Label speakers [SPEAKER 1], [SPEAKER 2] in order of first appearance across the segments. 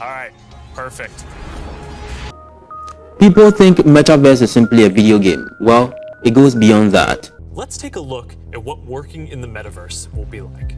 [SPEAKER 1] All right, perfect.
[SPEAKER 2] People think Metaverse is simply a video game. Well, it goes beyond that.
[SPEAKER 1] Let's take a look at what working in the metaverse will be like.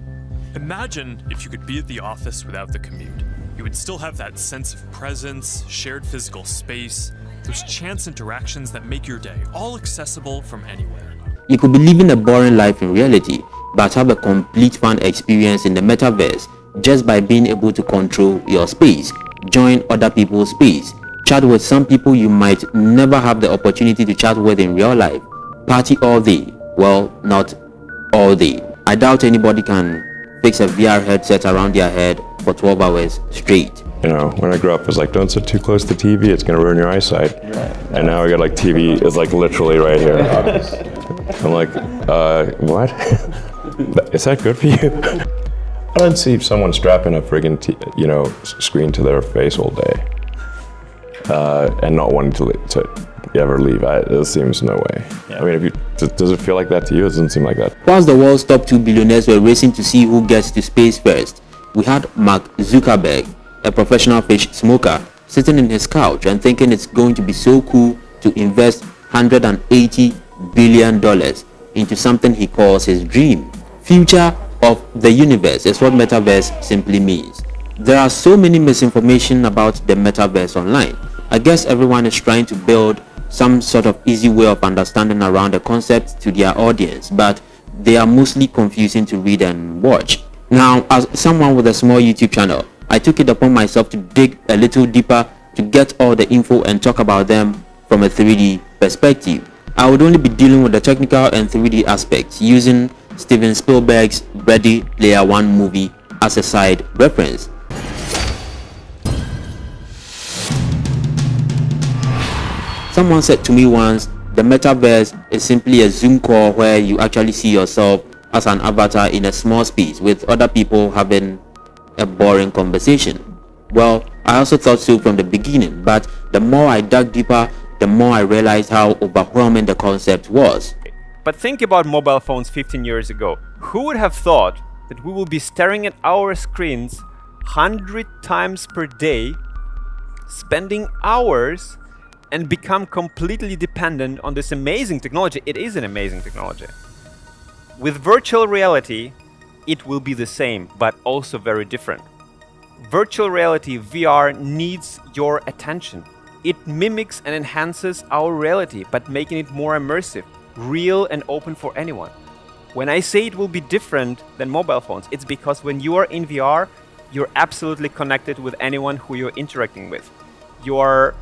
[SPEAKER 1] Imagine if you could be at the office without the commute. You would still have that sense of presence, shared physical space, those chance interactions that make your day all accessible from anywhere.
[SPEAKER 2] You could be living a boring life in reality, but have a complete fun experience in the metaverse just by being able to control your space, join other people's space, chat with some people you might never have the opportunity to chat with in real life, party all day. Well, not all day. I doubt anybody can fix a VR headset around their head for 12 hours straight.
[SPEAKER 3] You know, when I grew up, it was like, don't sit too close to TV, it's gonna ruin your eyesight. And now we got like TV is like literally right here. I'm like, what? Is that good for you? I don't see someone strapping a friggin' screen to their face all day and not wanting to ever leave. It seems no way. Yeah. I mean, does it feel like that to you? It doesn't seem like that.
[SPEAKER 2] Whilst the world's top 2 billionaires were racing to see who gets to space first, we had Mark Zuckerberg, a professional fish smoker, sitting in his couch and thinking it's going to be so cool to invest $180 billion into something he calls his dream. Future of the universe is what Metaverse simply means. There are so many misinformation about the Metaverse online. I guess everyone is trying to build some sort of easy way of understanding around the concept to their audience, but they are mostly confusing to read and watch. Now, as someone with a small YouTube channel, I took it upon myself to dig a little deeper to get all the info and talk about them from a 3D perspective. I would only be dealing with the technical and 3D aspects, using Steven Spielberg's Ready Player One movie as a side reference. Someone said to me once, the metaverse is simply a Zoom call where you actually see yourself as an avatar in a small space with other people having a boring conversation. Well, I also thought so from the beginning, but the more I dug deeper, the more I realized how overwhelming the concept was.
[SPEAKER 4] But think about mobile phones 15 years ago. Who would have thought that we will be staring at our screens 100 times per day, spending hours, and become completely dependent on this amazing technology? It is an amazing technology. With virtual reality, it will be the same, but also very different. Virtual reality, VR, needs your attention. It mimics and enhances our reality, but making it more immersive, real and open for anyone. When I say it will be different than mobile phones, it's because when you are in VR, you're absolutely connected with anyone who you're interacting with. You are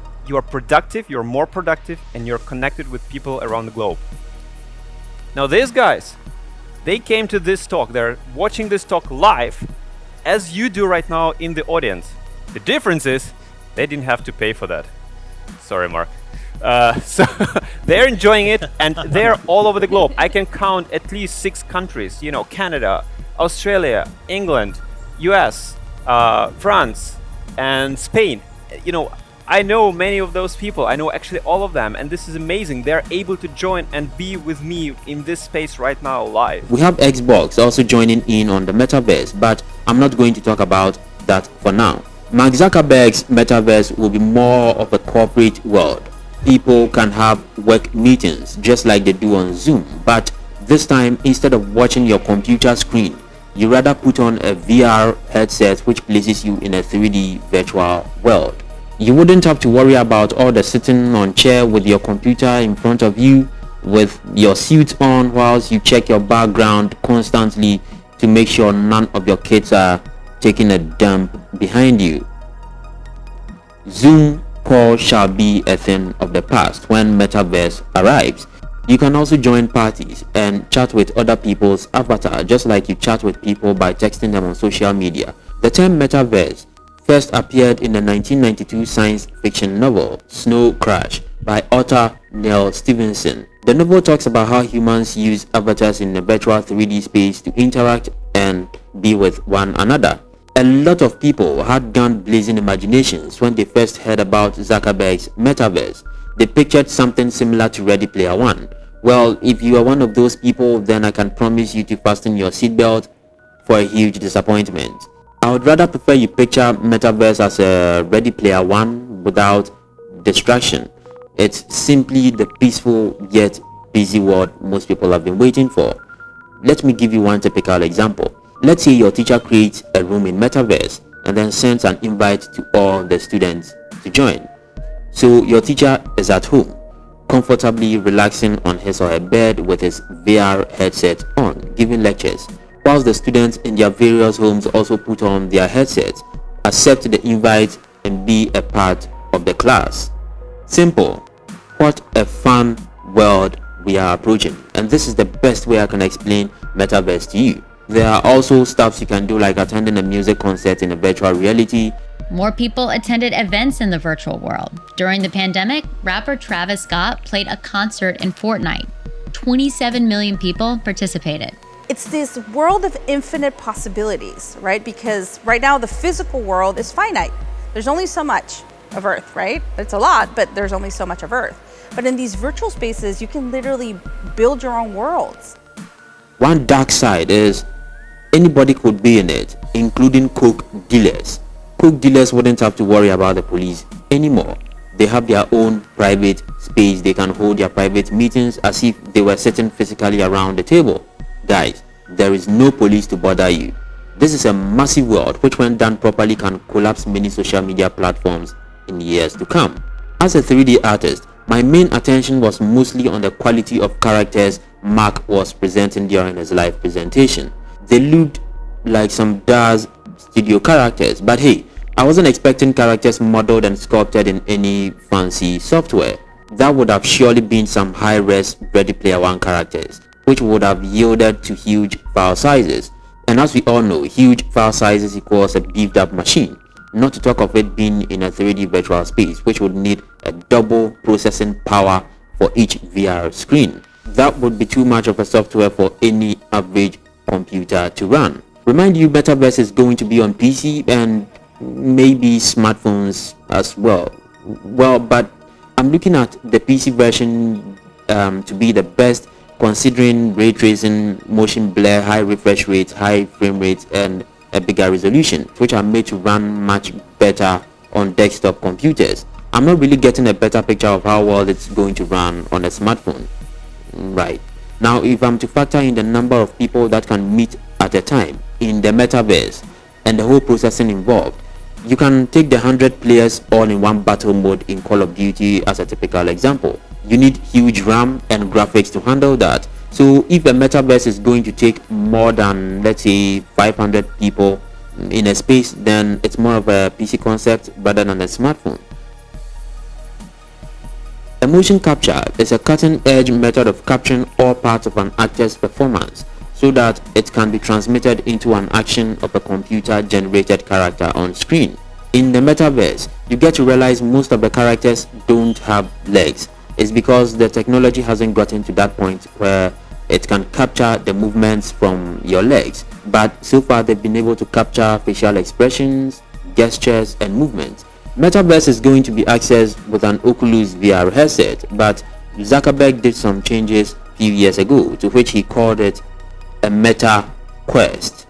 [SPEAKER 4] productive, you're more productive, and you're connected with people around the globe. Now these guys, they came to this talk, they're watching this talk live, as you do right now in the audience. The difference is, they didn't have to pay for that. Sorry, Mark. So they're enjoying it, and they're all over the globe. I can count at least 6 countries, Canada, Australia, England, US, France, and Spain. I know many of those people. I know actually all of them, and this is amazing. They're able to join and be with me in this space right now live.
[SPEAKER 2] We have Xbox also joining in on the metaverse, but I'm not going to talk about that for now. Mark Zuckerberg's metaverse will be more of a corporate world. People can have work meetings just like they do on Zoom, but this time, instead of watching your computer screen, you rather put on a VR headset which places you in a 3D virtual world. You wouldn't have to worry about all the sitting on chair with your computer in front of you with your suit on whilst you check your background constantly to make sure none of your kids are taking a dump behind you. Zoom call shall be a thing of the past when Metaverse arrives. You can also join parties and chat with other people's avatar just like you chat with people by texting them on social media. The term Metaverse first appeared in the 1992 science fiction novel Snow Crash by author Neil Stephenson. The novel talks about how humans use avatars in a virtual 3D space to interact and be with one another. A lot of people had gun-blazing imaginations when they first heard about Zuckerberg's Metaverse. They pictured something similar to Ready Player One. Well, if you are one of those people, then I can promise you to fasten your seatbelt for a huge disappointment. I would rather prefer you picture Metaverse as a Ready Player One without distraction. It's simply the peaceful yet busy world most people have been waiting for. Let me give you one typical example. Let's say your teacher creates a room in Metaverse and then sends an invite to all the students to join. So your teacher is at home, comfortably relaxing on his or her bed with his VR headset on, giving lectures, whilst the students in their various homes also put on their headsets, accept the invite and be a part of the class. Simple. What a fun world we are approaching, and this is the best way I can explain Metaverse to you. There are also stuff you can do, like attending a music concert in a virtual reality.
[SPEAKER 5] More people attended events in the virtual world. During the pandemic, rapper Travis Scott played a concert in Fortnite. 27 million people participated.
[SPEAKER 6] It's this world of infinite possibilities, right? Because right now the physical world is finite. There's only so much of Earth, right? It's a lot, but there's only so much of Earth. But in these virtual spaces, you can literally build your own worlds.
[SPEAKER 2] One dark side is anybody could be in it, including coke dealers. Coke dealers wouldn't have to worry about the police anymore. They have their own private space. They can hold their private meetings as if they were sitting physically around the table. Guys, there is no police to bother you. This is a massive world which, when done properly, can collapse many social media platforms in years to come. As a 3D artist, my main attention was mostly on the quality of characters Mark was presenting during his live presentation. They looked like some DARS studio characters, but hey, I wasn't expecting characters modeled and sculpted in any fancy software. That would have surely been some high-res Ready Player One characters, which would have yielded to huge file sizes. And as we all know, huge file sizes equals a beefed up machine, not to talk of it being in a 3D virtual space, which would need a double processing power for each VR screen. That would be too much of a software for any average computer to run. Remind you, Metaverse is going to be on PC and maybe smartphones as well. But I'm looking at the PC version to be the best, considering ray tracing, motion blur, high refresh rate, high frame rate, and a bigger resolution, which are made to run much better on desktop computers. I'm not really getting a better picture of how well it's going to run on a smartphone. Right. Now, if I'm to factor in the number of people that can meet at a time in the Metaverse and the whole processing involved, you can take the 100 players all in one battle mode in Call of Duty as a typical example. You need huge RAM and graphics to handle that. So if a Metaverse is going to take more than, let's say, 500 people in a space, then it's more of a PC concept rather than a smartphone. A motion capture is a cutting-edge method of capturing all parts of an actor's performance so that it can be transmitted into an action of a computer-generated character on screen. In the Metaverse, you get to realize most of the characters don't have legs. It's because the technology hasn't gotten to that point where it can capture the movements from your legs, but so far they've been able to capture facial expressions, gestures, and movements. Metaverse is going to be accessed with an Oculus VR headset, but Zuckerberg did some changes a few years ago, to which he called it a Meta Quest.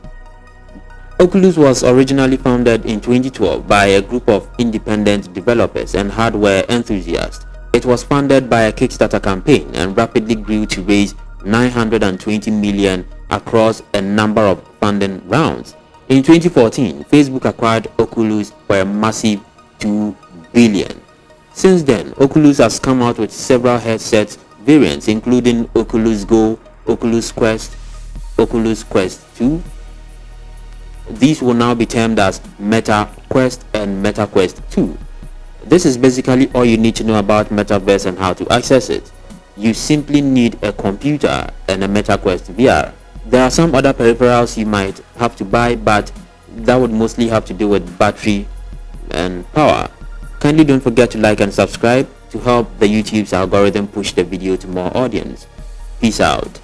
[SPEAKER 2] Oculus was originally founded in 2012 by a group of independent developers and hardware enthusiasts. It was funded by a Kickstarter campaign and rapidly grew to raise 920 million across a number of funding rounds. In 2014, Facebook acquired Oculus for a massive $2 billion. Since then, Oculus has come out with several headset variants, including Oculus Go, Oculus Quest, Oculus Quest 2. These will now be termed as Meta Quest and Meta Quest 2. This is basically all you need to know about Metaverse and how to access it. You simply need a computer and a Meta Quest VR. There are some other peripherals you might have to buy, but that would mostly have to do with battery and power. Kindly don't forget to like and subscribe to help the YouTube's algorithm push the video to more audience. Peace out.